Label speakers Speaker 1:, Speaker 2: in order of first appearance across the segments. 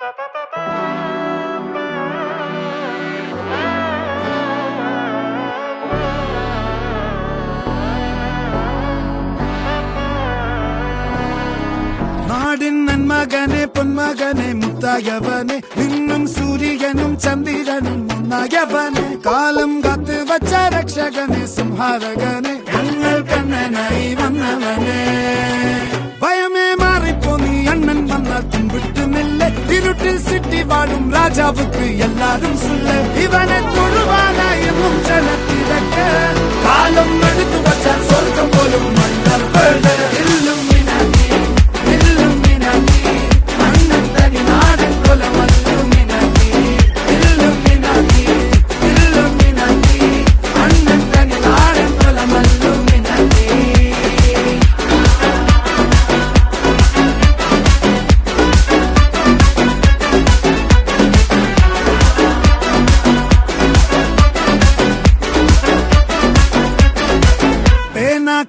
Speaker 1: നാടിൻ നന്മകനെ പൊന്മകനെ മുത്തായവനെ നിന്നും സൂര്യനും ചന്ദ്രനും ഒന്നായവനെ കാലം കാത്ത് വച്ച രക്ഷകനെ സംഹാരകനെ ഞങ്ങൾ കണ്ണനായി വന്നവനെ ഭയമേ മാറിപ്പോ നീ അണ്ണൻ വന്നാൽ തുമ്പിട്ടുന്നില്ല ഇരുട്ടിൽ സിറ്റി വാഴും രാജാവുക്ക് എല്ലാരും സുല്ല ഇവനെ തൊഴുവാനായി എന്നും ജനത്തിരക്ക് കാലം എടുത്തു വച്ചാൽ സ്വർഗം പോലും മണ്ണർ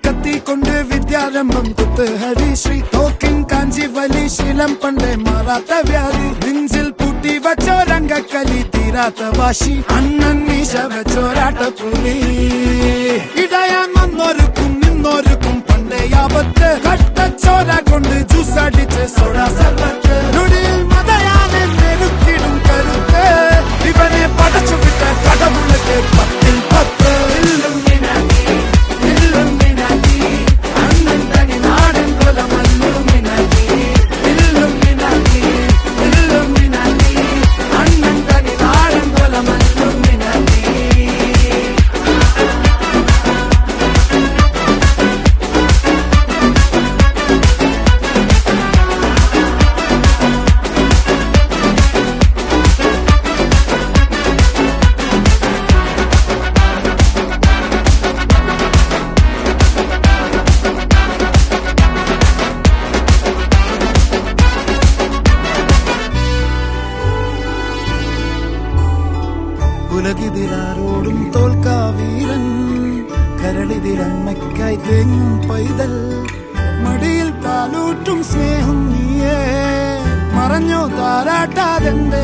Speaker 1: കത്തിക്കൊണ്ട് വിദ്യാരംഭം കുത്ത് ഹരിശ്രീ തോക്കിൻ കാഞ്ചി വലി ശീലം പണ്ടേ മാറാത്ത വ്യാധി നെഞ്ചിൽ പൂട്ടി വച്ചോരംഗക്കലി തീരാത്ത വാശി അണ്ണൻ മീശ വെച്ചോരാട്ടപ്പുലി ഇടയാൻ വന്നോർക്കും നിന്നോർക്കും പണ്ടേ ആപത്ത് കട്ടച്ചോര കൊണ്ട് ജ്യൂസ് അടിച്ച് സോഡാ സർബത്ത് നൊടിയിൽ മതയാനെ നെരുക്കിടും കരുത്ത് ഇവനെ പടച്ചു വിട്ട കടവുളക്ക് 10-10 ഉലകിതിരാരോടും തോൽക്കാ വീരൻ കരളിതിരമ്മയ്ക്കായി തേങ്ങും പൈതൽ മടിയിൽ പാലൂട്ടും സ്നേഹം നീയേ മറഞ്ഞോ താരാട്ടാതെന്തേ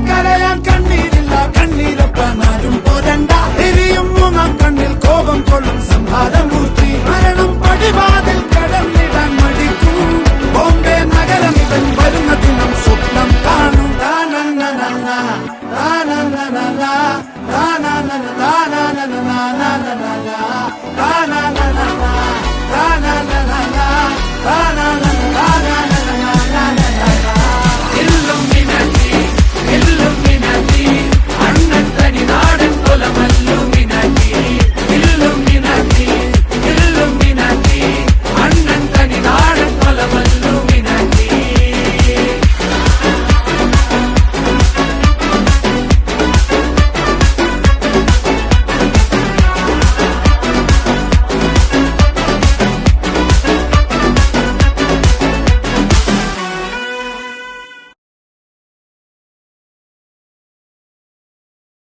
Speaker 1: കരയാൻ കണ്ണീരില്ല കണ്ണീരൊപ്പാനാരും പോരണ്ട എരിയും മൂന്നാം കണ്ണിൽ കോപം കൊള്ളും സംഹാരമൂർത്തി മരണം പടിവാതിൽ കടന്നിടാൻ മടിക്കും ബോംബെ നഗരം ഇവൻ വരുന്ന ദിനം സ്വപ്നം കാണും na na na